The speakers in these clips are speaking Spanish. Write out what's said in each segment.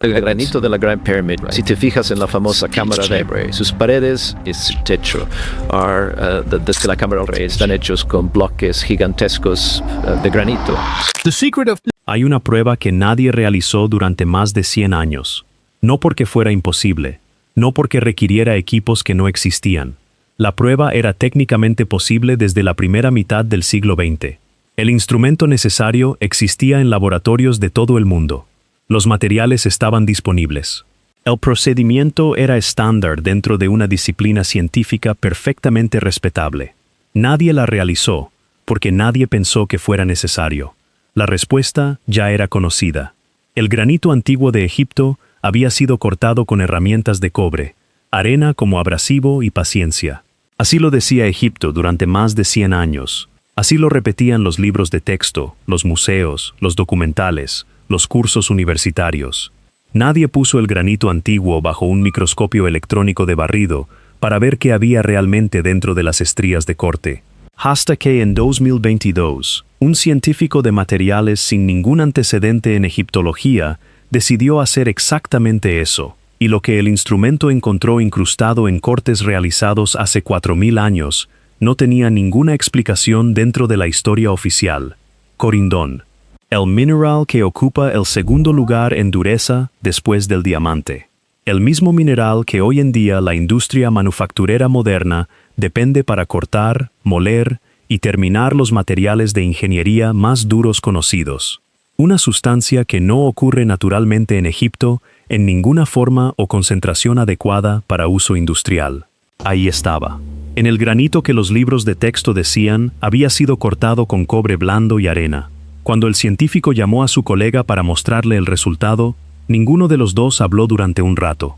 El granito de la Grand Pyramid, si te fijas en la famosa Cámara del Rey, sus paredes y su techo, desde la Cámara del Rey, están hechos con bloques gigantescos de granito. Hay una prueba que nadie realizó durante más de 100 años. No porque fuera imposible, no porque requiriera equipos que no existían. La prueba era técnicamente posible desde la primera mitad del siglo XX. El instrumento necesario existía en laboratorios de todo el mundo. Los materiales estaban disponibles. El procedimiento era estándar dentro de una disciplina científica perfectamente respetable. Nadie la realizó, porque nadie pensó que fuera necesario. La respuesta ya era conocida. El granito antiguo de Egipto había sido cortado con herramientas de cobre, arena como abrasivo y paciencia. Así lo decía Egipto durante más de 100 años. Así lo repetían los libros de texto, los museos, los documentales, los cursos universitarios. Nadie puso el granito antiguo bajo un microscopio electrónico de barrido para ver qué había realmente dentro de las estrías de corte. Hasta que en 2022, un científico de materiales sin ningún antecedente en egiptología decidió hacer exactamente eso, y lo que el instrumento encontró incrustado en cortes realizados hace 4000 años no tenía ninguna explicación dentro de la historia oficial. Corindón. El mineral que ocupa el segundo lugar en dureza después del diamante. El mismo mineral que hoy en día la industria manufacturera moderna depende para cortar, moler y terminar los materiales de ingeniería más duros conocidos. Una sustancia que no ocurre naturalmente en Egipto en ninguna forma o concentración adecuada para uso industrial. Ahí estaba. En el granito que los libros de texto decían había sido cortado con cobre blando y arena. Cuando el científico llamó a su colega para mostrarle el resultado, ninguno de los dos habló durante un rato.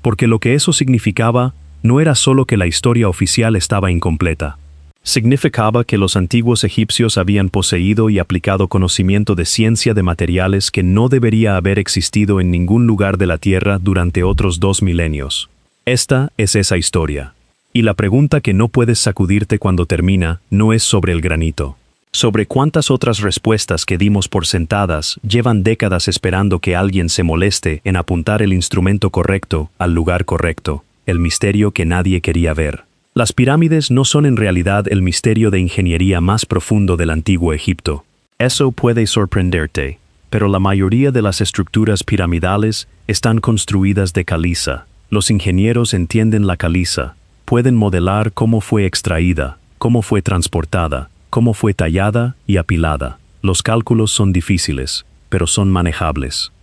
Porque lo que eso significaba no era solo que la historia oficial estaba incompleta. Significaba que los antiguos egipcios habían poseído y aplicado conocimiento de ciencia de materiales que no debería haber existido en ningún lugar de la Tierra durante otros 2 milenios. Esta es esa historia. Y la pregunta que no puedes sacudirte cuando termina no es sobre el granito. Sobre cuántas otras respuestas que dimos por sentadas llevan décadas esperando que alguien se moleste en apuntar el instrumento correcto al lugar correcto, el misterio que nadie quería ver. Las pirámides no son en realidad el misterio de ingeniería más profundo del antiguo Egipto. Eso puede sorprenderte, pero la mayoría de las estructuras piramidales están construidas de caliza. Los ingenieros entienden la caliza, pueden modelar cómo fue extraída, cómo fue transportada, cómo fue tallada y apilada. Los cálculos son difíciles, pero son manejables.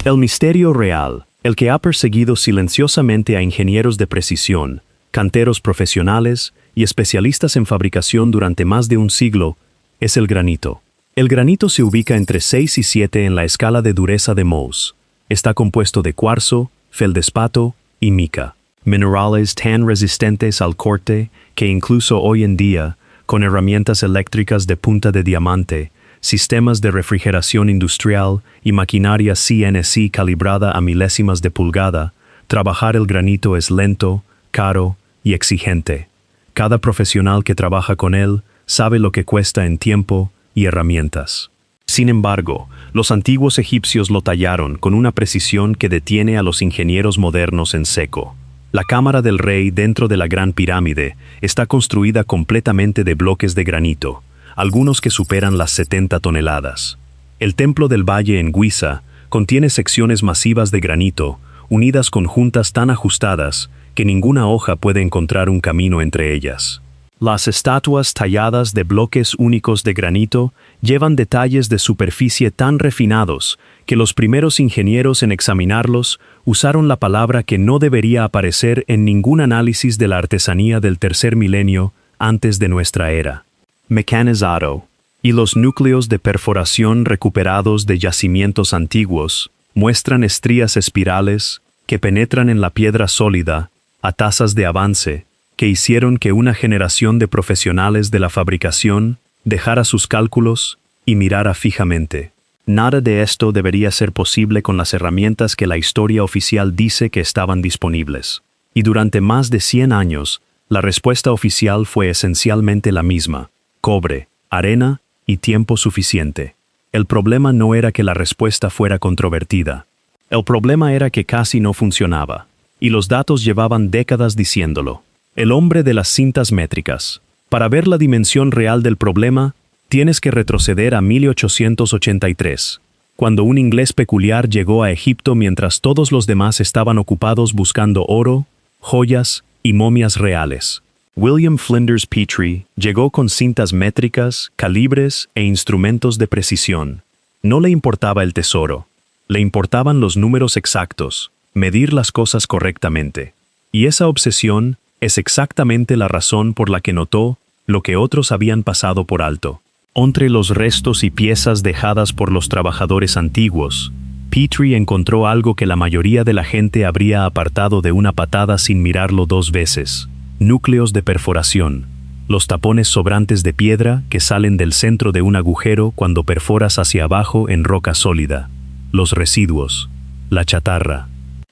El misterio real, el que ha perseguido silenciosamente a ingenieros de precisión, canteros profesionales y especialistas en fabricación durante más de un siglo, es el granito. El granito se ubica entre 6 y 7 en la escala de dureza de Mohs. Está compuesto de cuarzo, feldespato y mica. Minerales tan resistentes al corte que incluso hoy en día, con herramientas eléctricas de punta de diamante, sistemas de refrigeración industrial y maquinaria CNC calibrada a milésimas de pulgada, trabajar el granito es lento, caro y exigente. Cada profesional que trabaja con él sabe lo que cuesta en tiempo y herramientas. Sin embargo, los antiguos egipcios lo tallaron con una precisión que detiene a los ingenieros modernos en seco. La Cámara del Rey dentro de la Gran Pirámide está construida completamente de bloques de granito, algunos que superan las 70 toneladas. El Templo del Valle en Giza contiene secciones masivas de granito, unidas con juntas tan ajustadas que ninguna hoja puede encontrar un camino entre ellas. Las estatuas talladas de bloques únicos de granito llevan detalles de superficie tan refinados que los primeros ingenieros en examinarlos usaron la palabra que no debería aparecer en ningún análisis de la artesanía del tercer milenio antes de nuestra era. Mecanizado. Y los núcleos de perforación recuperados de yacimientos antiguos muestran estrías espirales que penetran en la piedra sólida a tasas de avance que hicieron que una generación de profesionales de la fabricación dejara sus cálculos y mirara fijamente. Nada de esto debería ser posible con las herramientas que la historia oficial dice que estaban disponibles. Y durante más de 100 años, la respuesta oficial fue esencialmente la misma: cobre, arena y tiempo suficiente. El problema no era que la respuesta fuera controvertida. El problema era que casi no funcionaba, y los datos llevaban décadas diciéndolo. El hombre de las cintas métricas. Para ver la dimensión real del problema, tienes que retroceder a 1883, cuando un inglés peculiar llegó a Egipto mientras todos los demás estaban ocupados buscando oro, joyas y momias reales. William Flinders Petrie llegó con cintas métricas, calibres e instrumentos de precisión. No le importaba el tesoro, le importaban los números exactos, medir las cosas correctamente. Y esa obsesión es exactamente la razón por la que notó lo que otros habían pasado por alto. Entre los restos y piezas dejadas por los trabajadores antiguos, Petrie encontró algo que la mayoría de la gente habría apartado de una patada sin mirarlo dos veces: núcleos de perforación, los tapones sobrantes de piedra que salen del centro de un agujero cuando perforas hacia abajo en roca sólida, los residuos, la chatarra,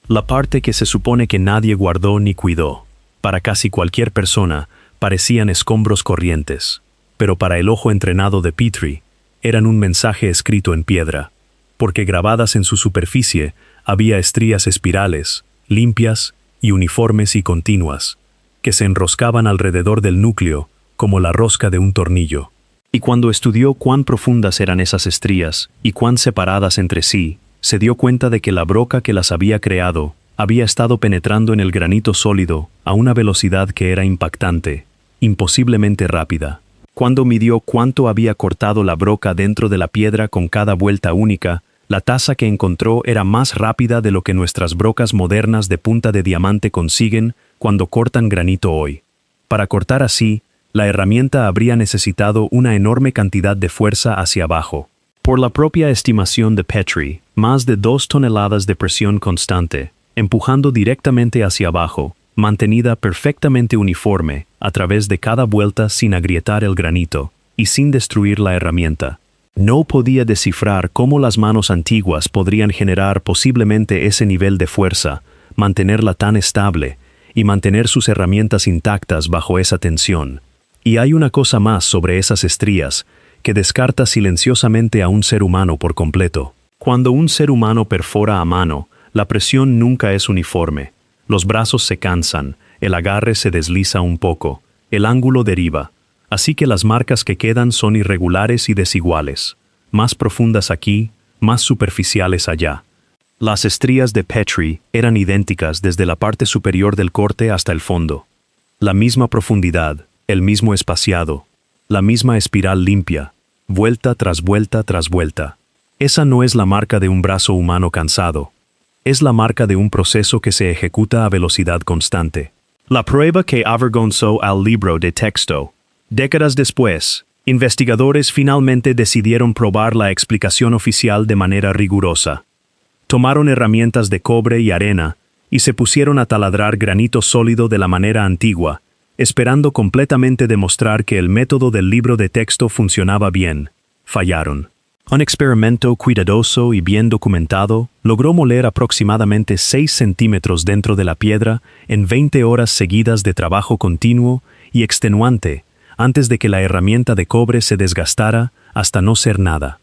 la parte que se supone que nadie guardó ni cuidó. Para casi cualquier persona, parecían escombros corrientes, pero para el ojo entrenado de Petrie, eran un mensaje escrito en piedra, porque grabadas en su superficie había estrías espirales, limpias y uniformes y continuas, que se enroscaban alrededor del núcleo como la rosca de un tornillo. Y cuando estudió cuán profundas eran esas estrías y cuán separadas entre sí, se dio cuenta de que la broca que las había creado había estado penetrando en el granito sólido a una velocidad que era impactante, imposiblemente rápida. Cuando midió cuánto había cortado la broca dentro de la piedra con cada vuelta única, la tasa que encontró era más rápida de lo que nuestras brocas modernas de punta de diamante consiguen cuando cortan granito hoy. Para cortar así, la herramienta habría necesitado una enorme cantidad de fuerza hacia abajo. Por la propia estimación de Petrie, más de 2 toneladas de presión constante, empujando directamente hacia abajo, mantenida perfectamente uniforme a través de cada vuelta sin agrietar el granito y sin destruir la herramienta. No podía descifrar cómo las manos antiguas podrían generar posiblemente ese nivel de fuerza, mantenerla tan estable y mantener sus herramientas intactas bajo esa tensión. Y hay una cosa más sobre esas estrías que descarta silenciosamente a un ser humano por completo. Cuando un ser humano perfora a mano, la presión nunca es uniforme. Los brazos se cansan, el agarre se desliza un poco, el ángulo deriva, así que las marcas que quedan son irregulares y desiguales, más profundas aquí, más superficiales allá. Las estrías de Petrie eran idénticas desde la parte superior del corte hasta el fondo. La misma profundidad, el mismo espaciado, la misma espiral limpia, vuelta tras vuelta tras vuelta. Esa no es la marca de un brazo humano cansado. Es la marca de un proceso que se ejecuta a velocidad constante. La prueba que avergonzó al libro de texto. Décadas después, investigadores finalmente decidieron probar la explicación oficial de manera rigurosa. Tomaron herramientas de cobre y arena y se pusieron a taladrar granito sólido de la manera antigua, esperando completamente demostrar que el método del libro de texto funcionaba bien. Fallaron. Un experimento cuidadoso y bien documentado logró moler aproximadamente 6 centímetros dentro de la piedra en 20 horas seguidas de trabajo continuo y extenuante antes de que la herramienta de cobre se desgastara hasta no ser nada.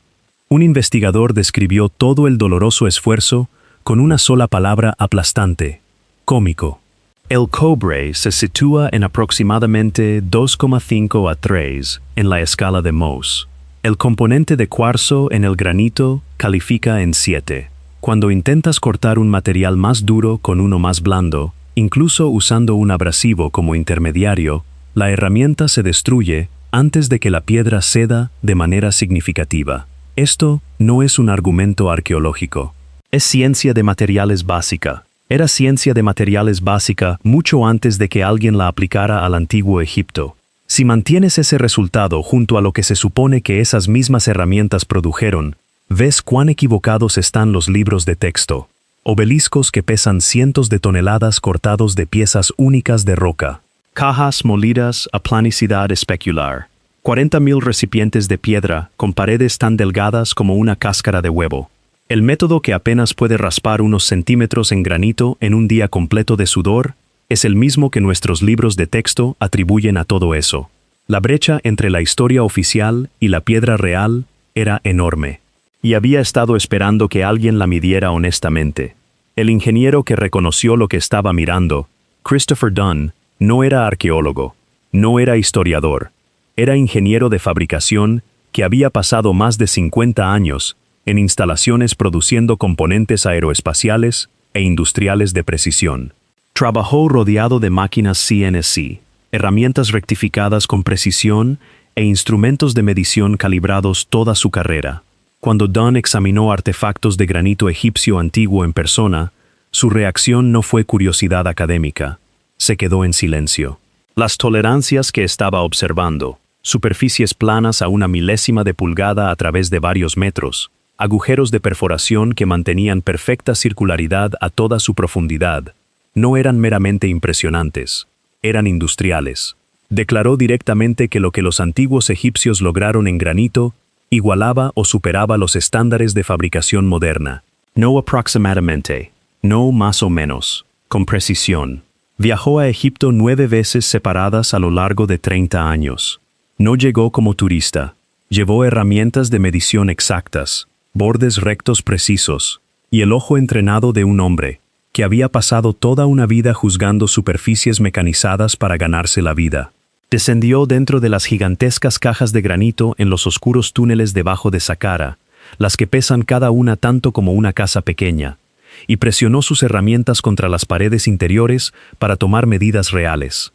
Un investigador describió todo el doloroso esfuerzo con una sola palabra aplastante: cómico. El cobre se sitúa en aproximadamente 2,5 a 3 en la escala de Mohs. El componente de cuarzo en el granito califica en 7. Cuando intentas cortar un material más duro con uno más blando, incluso usando un abrasivo como intermediario, la herramienta se destruye antes de que la piedra ceda de manera significativa. Esto no es un argumento arqueológico. Es ciencia de materiales básica. Era ciencia de materiales básica mucho antes de que alguien la aplicara al antiguo Egipto. Si mantienes ese resultado junto a lo que se supone que esas mismas herramientas produjeron, ves cuán equivocados están los libros de texto. Obeliscos que pesan cientos de toneladas cortados de piezas únicas de roca. Cajas molidas a planicidad especular. 40.000 recipientes de piedra con paredes tan delgadas como una cáscara de huevo. El método que apenas puede raspar unos centímetros en granito en un día completo de sudor es el mismo que nuestros libros de texto atribuyen a todo eso. La brecha entre la historia oficial y la piedra real era enorme. y había estado esperando que alguien la midiera honestamente. El ingeniero que reconoció lo que estaba mirando, Christopher Dunn, no era arqueólogo, no era historiador, era ingeniero de fabricación que había pasado más de 50 años en instalaciones produciendo componentes aeroespaciales e industriales de precisión. Trabajó rodeado de máquinas CNC, herramientas rectificadas con precisión e instrumentos de medición calibrados toda su carrera. Cuando Dunn examinó artefactos de granito egipcio antiguo en persona, su reacción no fue curiosidad académica. Se quedó en silencio. Las tolerancias que estaba observando, superficies planas a una milésima de pulgada a través de varios metros, agujeros de perforación que mantenían perfecta circularidad a toda su profundidad, no eran meramente impresionantes, eran industriales. Declaró directamente que lo que los antiguos egipcios lograron en granito igualaba o superaba los estándares de fabricación moderna. No aproximadamente, no más o menos, con precisión. Viajó a Egipto 9 veces separadas a lo largo de 30 años. No llegó como turista. Llevó herramientas de medición exactas, bordes rectos precisos, y el ojo entrenado de un hombre que había pasado toda una vida juzgando superficies mecanizadas para ganarse la vida. Descendió dentro de las gigantescas cajas de granito en los oscuros túneles debajo de Saqqara, las que pesan cada una tanto como una casa pequeña, y presionó sus herramientas contra las paredes interiores para tomar medidas reales.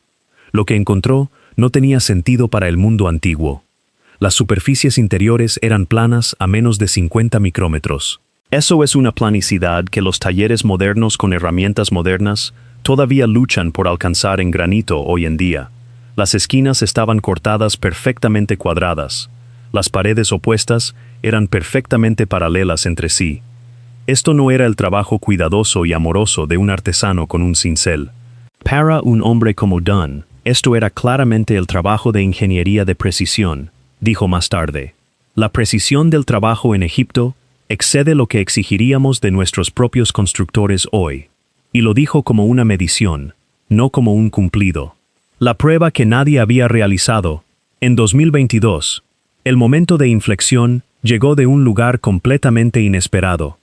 Lo que encontró no tenía sentido para el mundo antiguo. Las superficies interiores eran planas a menos de 50 micrómetros. Eso es una planicidad que los talleres modernos con herramientas modernas todavía luchan por alcanzar en granito hoy en día. Las esquinas estaban cortadas perfectamente cuadradas. Las paredes opuestas eran perfectamente paralelas entre sí. Esto no era el trabajo cuidadoso y amoroso de un artesano con un cincel. Para un hombre como Dunn, esto era claramente el trabajo de ingeniería de precisión, dijo más tarde. La precisión del trabajo en Egipto excede lo que exigiríamos de nuestros propios constructores hoy. Y lo dijo como una medición, no como un cumplido. La prueba que nadie había realizado. En 2022, el momento de inflexión llegó de un lugar completamente inesperado.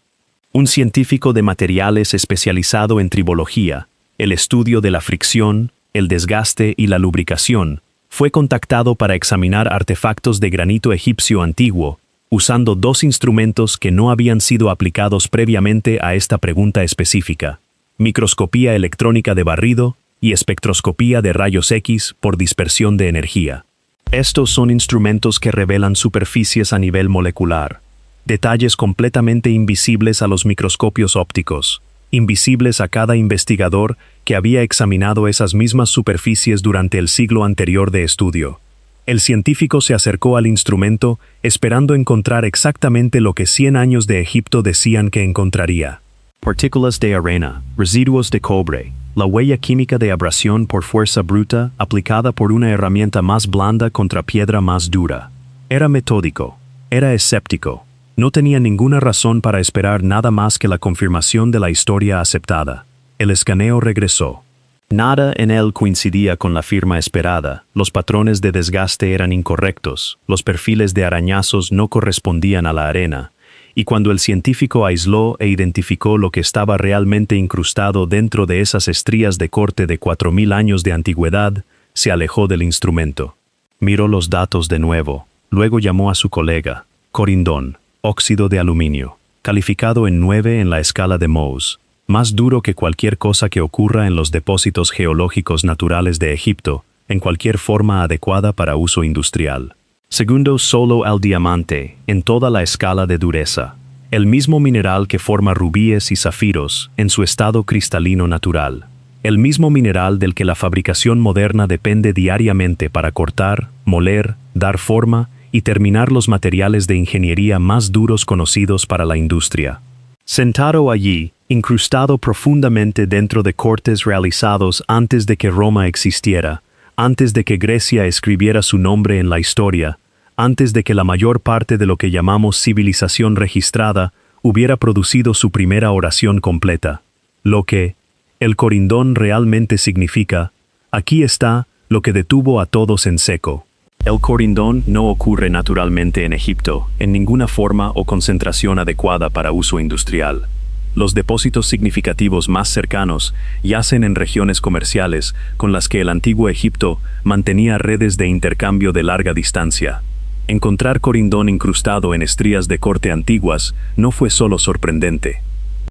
Un científico de materiales especializado en tribología, el estudio de la fricción, el desgaste y la lubricación, fue contactado para examinar artefactos de granito egipcio antiguo, usando 2 instrumentos que no habían sido aplicados previamente a esta pregunta específica: microscopía electrónica de barrido y espectroscopía de rayos X por dispersión de energía. Estos son instrumentos que revelan superficies a nivel molecular, detalles completamente invisibles a los microscopios ópticos, invisibles a cada investigador que había examinado esas mismas superficies durante el siglo anterior de estudio. El científico se acercó al instrumento esperando encontrar exactamente lo que 100 años de Egipto decían que encontraría: partículas de arena, residuos de cobre, la huella química de abrasión por fuerza bruta aplicada por una herramienta más blanda contra piedra más dura. Era metódico, era escéptico. No tenía ninguna razón para esperar nada más que la confirmación de la historia aceptada. El escaneo regresó. Nada en él coincidía con la firma esperada, los patrones de desgaste eran incorrectos, los perfiles de arañazos no correspondían a la arena, y cuando el científico aisló e identificó lo que estaba realmente incrustado dentro de esas estrías de corte de 4000 años de antigüedad, se alejó del instrumento. Miró los datos de nuevo, luego llamó a su colega, corindón, óxido de aluminio, calificado en 9 en la escala de Mohs, más duro que cualquier cosa que ocurra en los depósitos geológicos naturales de Egipto, en cualquier forma adecuada para uso industrial. Segundo solo al diamante, en toda la escala de dureza, el mismo mineral que forma rubíes y zafiros en su estado cristalino natural, el mismo mineral del que la fabricación moderna depende diariamente para cortar, moler, dar forma y terminar los materiales de ingeniería más duros conocidos para la industria. Sentado allí, incrustado profundamente dentro de cortes realizados antes de que Roma existiera, antes de que Grecia escribiera su nombre en la historia, antes de que la mayor parte de lo que llamamos civilización registrada hubiera producido su primera oración completa. Lo que, el corindón realmente significa, aquí está lo que detuvo a todos en seco. El corindón no ocurre naturalmente en Egipto, en ninguna forma o concentración adecuada para uso industrial. Los depósitos significativos más cercanos yacen en regiones comerciales con las que el antiguo Egipto mantenía redes de intercambio de larga distancia. Encontrar corindón incrustado en estrías de corte antiguas no fue solo sorprendente.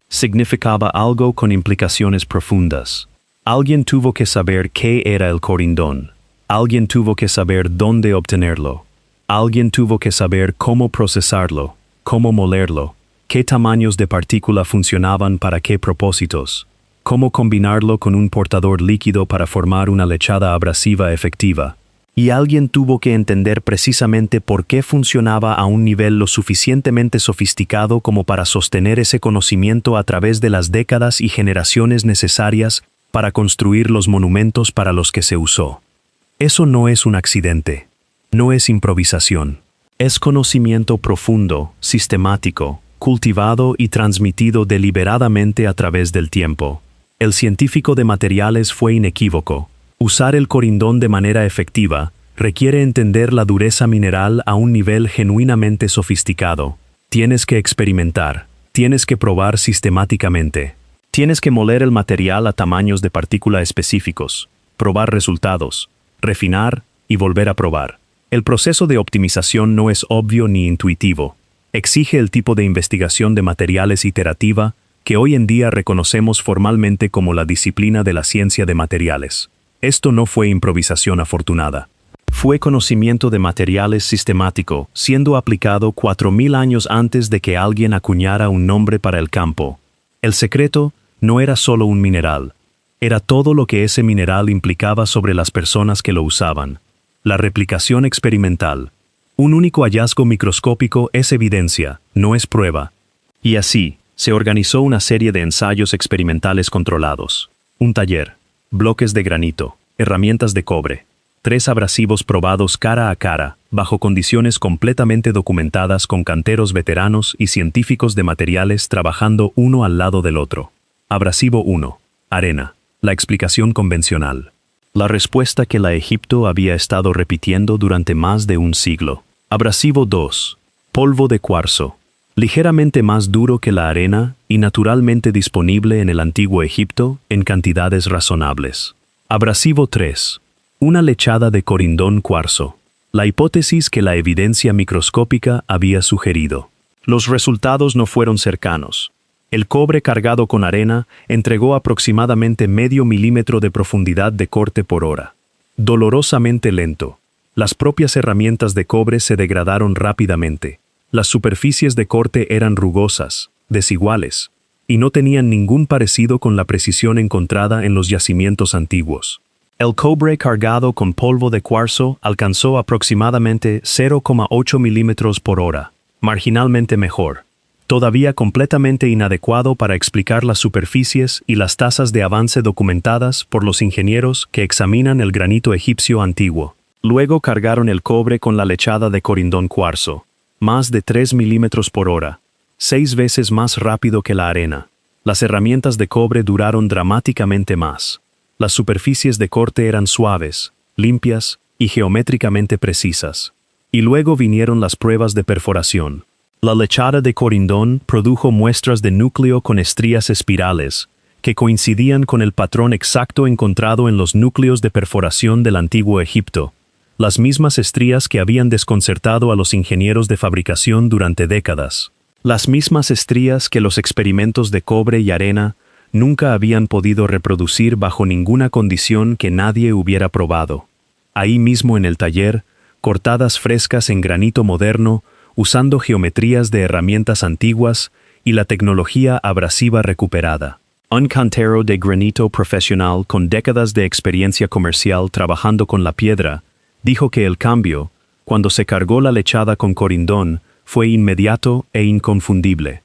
Significaba algo con implicaciones profundas. Alguien tuvo que saber qué era el corindón. Alguien tuvo que saber dónde obtenerlo. Alguien tuvo que saber cómo procesarlo, cómo molerlo, qué tamaños de partícula funcionaban para qué propósitos, cómo combinarlo con un portador líquido para formar una lechada abrasiva efectiva. Y alguien tuvo que entender precisamente por qué funcionaba a un nivel lo suficientemente sofisticado como para sostener ese conocimiento a través de las décadas y generaciones necesarias para construir los monumentos para los que se usó. Eso no es un accidente, no es improvisación. Es conocimiento profundo, sistemático, cultivado y transmitido deliberadamente a través del tiempo. El científico de materiales fue inequívoco. Usar el corindón de manera efectiva requiere entender la dureza mineral a un nivel genuinamente sofisticado. Tienes que experimentar, tienes que probar sistemáticamente. Tienes que moler el material a tamaños de partícula específicos, probar resultados, refinar y volver a probar. El proceso de optimización no es obvio ni intuitivo. Exige el tipo de investigación de materiales iterativa que hoy en día reconocemos formalmente como la disciplina de la ciencia de materiales. Esto no fue improvisación afortunada. Fue conocimiento de materiales sistemático, siendo aplicado 4000 años antes de que alguien acuñara un nombre para el campo. El secreto no era solo un mineral. Era todo lo que ese mineral implicaba sobre las personas que lo usaban. La replicación experimental. Un único hallazgo microscópico es evidencia, no es prueba. Y así, se organizó una serie de ensayos experimentales controlados. Un taller. Bloques de granito, herramientas de cobre, 3 abrasivos probados cara a cara, bajo condiciones completamente documentadas con canteros veteranos y científicos de materiales trabajando uno al lado del otro. Abrasivo 1. Arena. La explicación convencional. La respuesta que la Egipto había estado repitiendo durante más de un siglo. Abrasivo 2. Polvo de cuarzo. Ligeramente más duro que la arena y naturalmente disponible en el antiguo Egipto en cantidades razonables. Abrasivo 3. Una lechada de corindón cuarzo. La hipótesis que la evidencia microscópica había sugerido. Los resultados no fueron cercanos. El cobre cargado con arena entregó aproximadamente medio milímetro de profundidad de corte por hora. Dolorosamente lento. Las propias herramientas de cobre se degradaron rápidamente. Las superficies de corte eran rugosas, desiguales, y no tenían ningún parecido con la precisión encontrada en los yacimientos antiguos. El cobre cargado con polvo de cuarzo alcanzó aproximadamente 0,8 milímetros por hora, marginalmente mejor, todavía completamente inadecuado para explicar las superficies y las tasas de avance documentadas por los ingenieros que examinan el granito egipcio antiguo. Luego cargaron el cobre con la lechada de corindón cuarzo. Más de 3 milímetros por hora, 6 veces más rápido que la arena. Las herramientas de cobre duraron dramáticamente más. Las superficies de corte eran suaves, limpias y geométricamente precisas. Y luego vinieron las pruebas de perforación. La lechada de corindón produjo muestras de núcleo con estrías espirales, que coincidían con el patrón exacto encontrado en los núcleos de perforación del antiguo Egipto. Las mismas estrías que habían desconcertado a los ingenieros de fabricación durante décadas. Las mismas estrías que los experimentos de cobre y arena nunca habían podido reproducir bajo ninguna condición que nadie hubiera probado. Ahí mismo en el taller, cortadas frescas en granito moderno, usando geometrías de herramientas antiguas y la tecnología abrasiva recuperada. Un cantero de granito profesional con décadas de experiencia comercial trabajando con la piedra, dijo que el cambio, cuando se cargó la lechada con corindón, fue inmediato e inconfundible.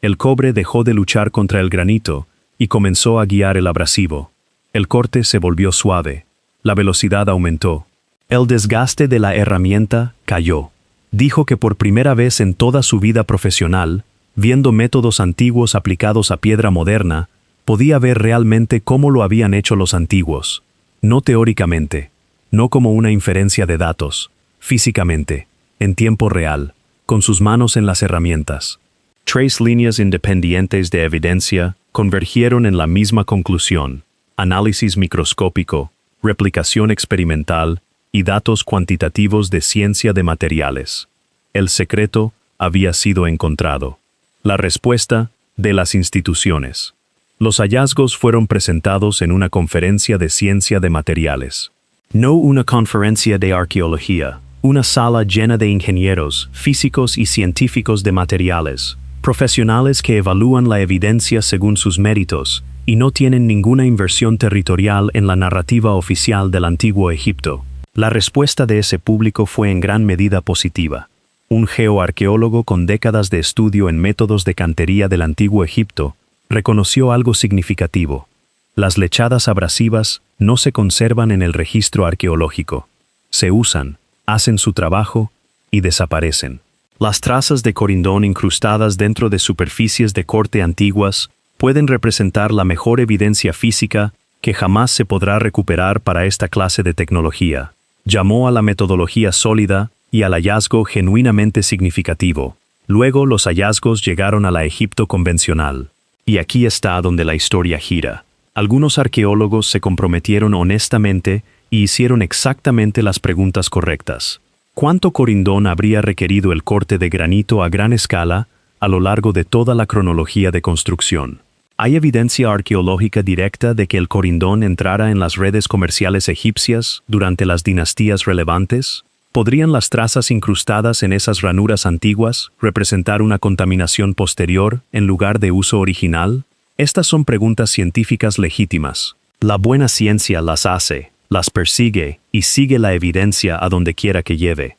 El cobre dejó de luchar contra el granito y comenzó a guiar el abrasivo. El corte se volvió suave. La velocidad aumentó. El desgaste de la herramienta cayó. Dijo que por primera vez en toda su vida profesional, viendo métodos antiguos aplicados a piedra moderna, podía ver realmente cómo lo habían hecho los antiguos. No teóricamente. No como una inferencia de datos, físicamente, en tiempo real, con sus manos en las herramientas. 3 líneas independientes de evidencia convergieron en la misma conclusión: análisis microscópico, replicación experimental y datos cuantitativos de ciencia de materiales. El secreto había sido encontrado. La respuesta de las instituciones. Los hallazgos fueron presentados en una conferencia de ciencia de materiales. No una conferencia de arqueología, una sala llena de ingenieros, físicos y científicos de materiales, profesionales que evalúan la evidencia según sus méritos y no tienen ninguna inversión territorial en la narrativa oficial del Antiguo Egipto. La respuesta de ese público fue en gran medida positiva. Un geoarqueólogo con décadas de estudio en métodos de cantería del Antiguo Egipto reconoció algo significativo. Las lechadas abrasivas no se conservan en el registro arqueológico. Se usan, hacen su trabajo y desaparecen. Las trazas de corindón incrustadas dentro de superficies de corte antiguas pueden representar la mejor evidencia física que jamás se podrá recuperar para esta clase de tecnología. Llamó a la metodología sólida y al hallazgo genuinamente significativo. Luego los hallazgos llegaron a la Egipto convencional. Y aquí está donde la historia gira. Algunos arqueólogos se comprometieron honestamente y hicieron exactamente las preguntas correctas. ¿Cuánto corindón habría requerido el corte de granito a gran escala a lo largo de toda la cronología de construcción? ¿Hay evidencia arqueológica directa de que el corindón entrara en las redes comerciales egipcias durante las dinastías relevantes? ¿Podrían las trazas incrustadas en esas ranuras antiguas representar una contaminación posterior en lugar de uso original? Estas son preguntas científicas legítimas. La buena ciencia las hace, las persigue y sigue la evidencia a donde quiera que lleve.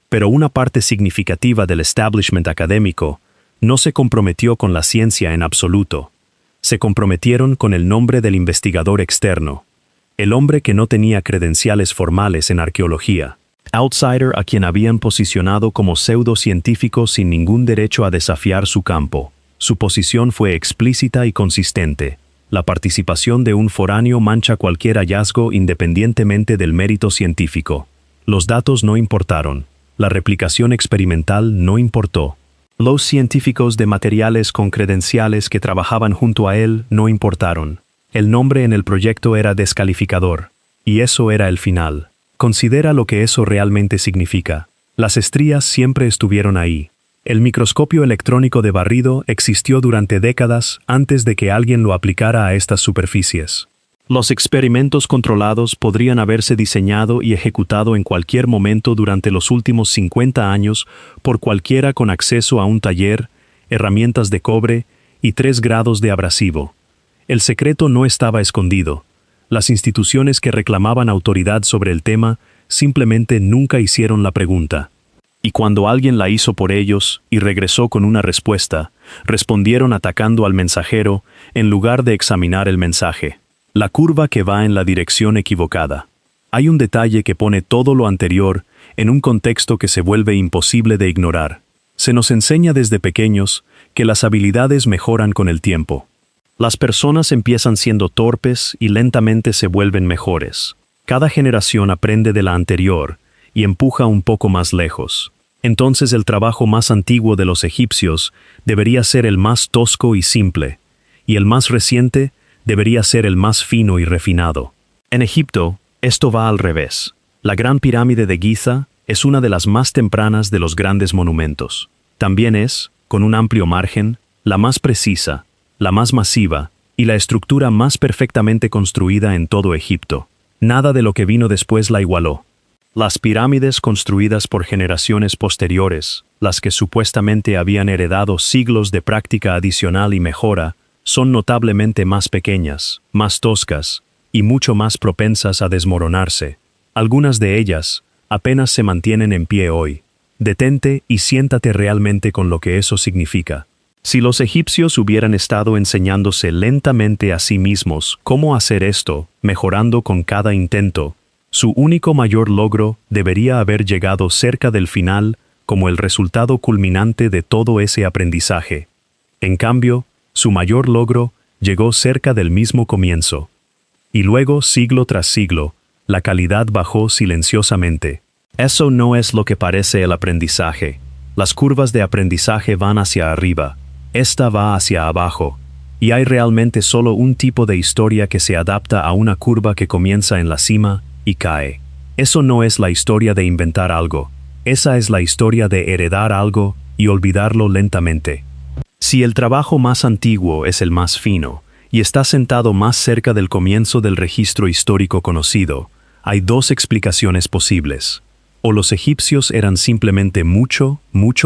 Pero una parte significativa del establishment académico no se comprometió con la ciencia en absoluto. Se comprometieron con el nombre del investigador externo, el hombre que no tenía credenciales formales en arqueología. Outsider a quien habían posicionado como pseudocientífico sin ningún derecho a desafiar su campo. Su posición fue explícita y consistente. La participación de un foráneo mancha cualquier hallazgo independientemente del mérito científico. Los datos no importaron. La replicación experimental no importó. Los científicos de materiales con credenciales que trabajaban junto a él no importaron. El nombre en el proyecto era descalificador. Y eso era el final. Considera lo que eso realmente significa. Las estrías siempre estuvieron ahí. El microscopio electrónico de barrido existió durante décadas antes de que alguien lo aplicara a estas superficies. Los experimentos controlados podrían haberse diseñado y ejecutado en cualquier momento durante los últimos 50 años por cualquiera con acceso a un taller, herramientas de cobre y 3 grados de abrasivo. El secreto no estaba escondido. Las instituciones que reclamaban autoridad sobre el tema simplemente nunca hicieron la pregunta. Y cuando alguien la hizo por ellos y regresó con una respuesta, respondieron atacando al mensajero en lugar de examinar el mensaje. La curva que va en la dirección equivocada. Hay un detalle que pone todo lo anterior en un contexto que se vuelve imposible de ignorar. Se nos enseña desde pequeños que las habilidades mejoran con el tiempo. Las personas empiezan siendo torpes y lentamente se vuelven mejores. Cada generación aprende de la anterior y empuja un poco más lejos. Entonces el trabajo más antiguo de los egipcios debería ser el más tosco y simple, y el más reciente debería ser el más fino y refinado. En Egipto, esto va al revés. La Gran Pirámide de Giza es una de las más tempranas de los grandes monumentos. También es, con un amplio margen, la más precisa, la más masiva y la estructura más perfectamente construida en todo Egipto. Nada de lo que vino después la igualó. Las pirámides construidas por generaciones posteriores, las que supuestamente habían heredado siglos de práctica adicional y mejora, son notablemente más pequeñas, más toscas y mucho más propensas a desmoronarse. Algunas de ellas apenas se mantienen en pie hoy. Detente y siéntate realmente con lo que eso significa. Si los egipcios hubieran estado enseñándose lentamente a sí mismos cómo hacer esto, mejorando con cada intento, su único mayor logro debería haber llegado cerca del final como el resultado culminante de todo ese aprendizaje. En cambio, su mayor logro llegó cerca del mismo comienzo. Y luego, siglo tras siglo, la calidad bajó silenciosamente. Eso no es lo que parece el aprendizaje. Las curvas de aprendizaje van hacia arriba, esta va hacia abajo, y hay realmente solo un tipo de historia que se adapta a una curva que comienza en la cima y cae. Eso no es la historia de inventar algo, esa es la historia de heredar algo y olvidarlo lentamente. Si el trabajo más antiguo es el más fino, y está sentado más cerca del comienzo del registro histórico conocido, hay dos explicaciones posibles. O los egipcios eran simplemente mucho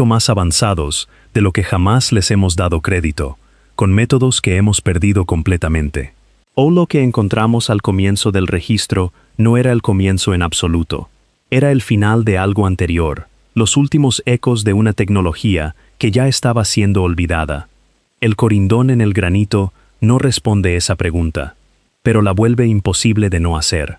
más avanzados de lo que jamás les hemos dado crédito, con métodos que hemos perdido completamente. O lo que encontramos al comienzo del registro no era el comienzo en absoluto, era el final de algo anterior, los últimos ecos de una tecnología que ya estaba siendo olvidada. El corindón en el granito no responde esa pregunta, pero la vuelve imposible de no hacer.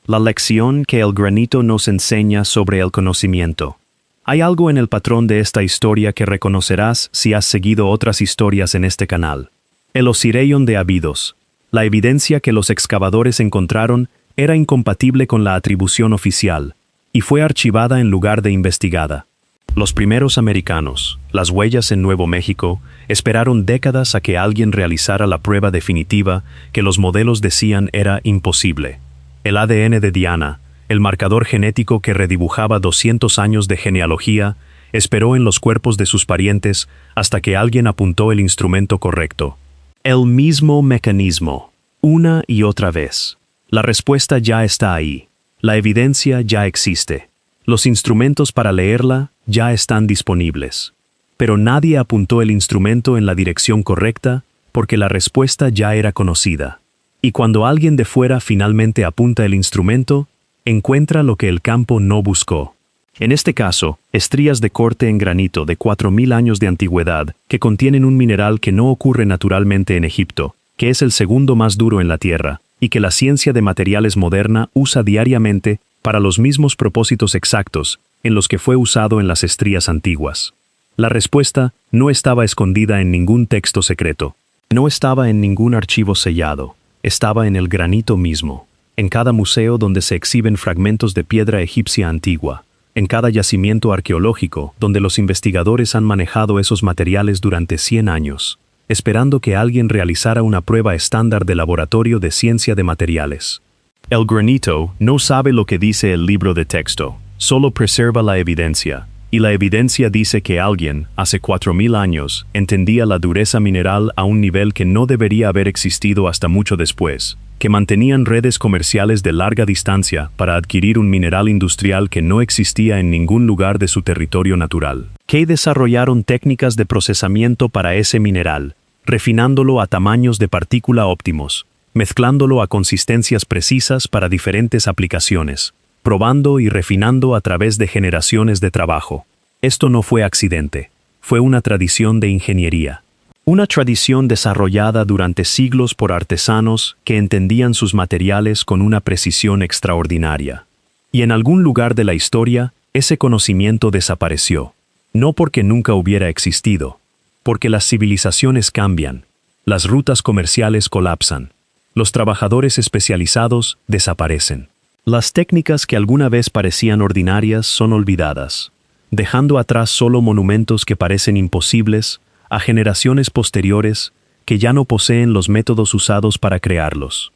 La lección que el granito nos enseña sobre el conocimiento. Hay algo en el patrón de esta historia que reconocerás si has seguido otras historias en este canal. El Osirion de Abidos. La evidencia que los excavadores encontraron era incompatible con la atribución oficial, y fue archivada en lugar de investigada. Los primeros americanos, las huellas en Nuevo México, esperaron décadas a que alguien realizara la prueba definitiva que los modelos decían era imposible. El ADN de Diana, el marcador genético que redibujaba 200 años de genealogía, esperó en los cuerpos de sus parientes hasta que alguien apuntó el instrumento correcto. El mismo mecanismo, una y otra vez. La respuesta ya está ahí. La evidencia ya existe. Los instrumentos para leerla ya están disponibles. Pero nadie apuntó el instrumento en la dirección correcta porque la respuesta ya era conocida. Y cuando alguien de fuera finalmente apunta el instrumento, encuentra lo que el campo no buscó. En este caso, estrías de corte en granito de 4000 años de antigüedad que contienen un mineral que no ocurre naturalmente en Egipto, que es el segundo más duro en la Tierra, y que la ciencia de materiales moderna usa diariamente para los mismos propósitos exactos en los que fue usado en las estrías antiguas. La respuesta no estaba escondida en ningún texto secreto, no estaba en ningún archivo sellado. Estaba en el granito mismo, en cada museo donde se exhiben fragmentos de piedra egipcia antigua, en cada yacimiento arqueológico donde los investigadores han manejado esos materiales durante 100 años, esperando que alguien realizara una prueba estándar de laboratorio de ciencia de materiales. El granito no sabe lo que dice el libro de texto, solo preserva la evidencia, y la evidencia dice que alguien, hace 4000 años, entendía la dureza mineral a un nivel que no debería haber existido hasta mucho después, que mantenían redes comerciales de larga distancia para adquirir un mineral industrial que no existía en ningún lugar de su territorio natural, que desarrollaron técnicas de procesamiento para ese mineral, refinándolo a tamaños de partícula óptimos, mezclándolo a consistencias precisas para diferentes aplicaciones, probando y refinando a través de generaciones de trabajo. Esto no fue accidente, fue una tradición de ingeniería. Una tradición desarrollada durante siglos por artesanos que entendían sus materiales con una precisión extraordinaria. Y en algún lugar de la historia, ese conocimiento desapareció. No porque nunca hubiera existido, porque las civilizaciones cambian, las rutas comerciales colapsan, los trabajadores especializados desaparecen. Las técnicas que alguna vez parecían ordinarias son olvidadas, dejando atrás solo monumentos que parecen imposibles a generaciones posteriores que ya no poseen los métodos usados para crearlos.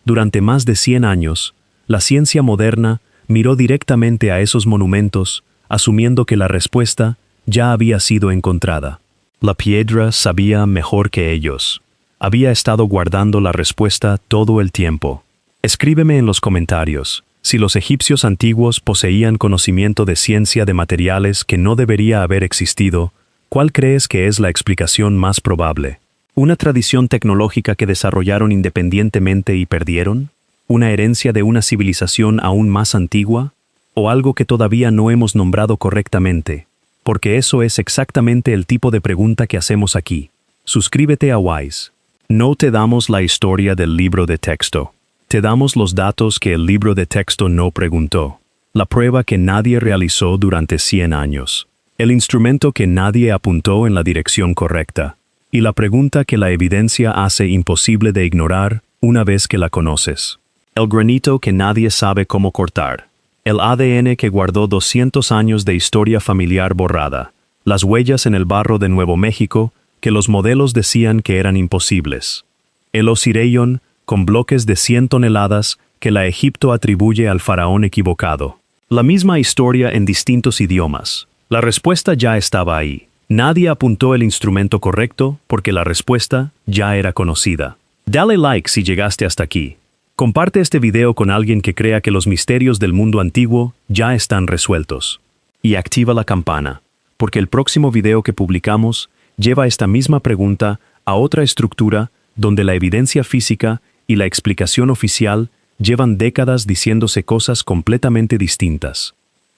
Durante más de 100 años, la ciencia moderna miró directamente a esos monumentos, asumiendo que la respuesta ya había sido encontrada. La piedra sabía mejor que ellos. Había estado guardando la respuesta todo el tiempo. Escríbeme en los comentarios si los egipcios antiguos poseían conocimiento de ciencia de materiales que no debería haber existido. ¿Cuál crees que es la explicación más probable? ¿Una tradición tecnológica que desarrollaron independientemente y perdieron? ¿Una herencia de una civilización aún más antigua? ¿O algo que todavía no hemos nombrado correctamente? Porque eso es exactamente el tipo de pregunta que hacemos aquí. Suscríbete a Wise. No te damos la historia del libro de texto. Te damos los datos que el libro de texto no preguntó. La prueba que nadie realizó durante 100 años. El instrumento que nadie apuntó en la dirección correcta. Y la pregunta que la evidencia hace imposible de ignorar una vez que la conoces. El granito que nadie sabe cómo cortar. El ADN que guardó 200 años de historia familiar borrada. Las huellas en el barro de Nuevo México que los modelos decían que eran imposibles. El Osireyón, con bloques de 100 toneladas que la Egipto atribuye al faraón equivocado. La misma historia en distintos idiomas. La respuesta ya estaba ahí. Nadie apuntó el instrumento correcto porque la respuesta ya era conocida. Dale like si llegaste hasta aquí. Comparte este video con alguien que crea que los misterios del mundo antiguo ya están resueltos. Y activa la campana, porque el próximo video que publicamos lleva esta misma pregunta a otra estructura donde la evidencia física y la explicación oficial llevan décadas diciéndose cosas completamente distintas.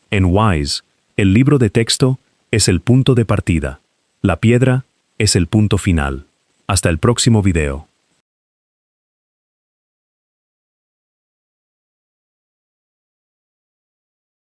En WISE, el libro de texto es el punto de partida. La piedra es el punto final. Hasta el próximo video.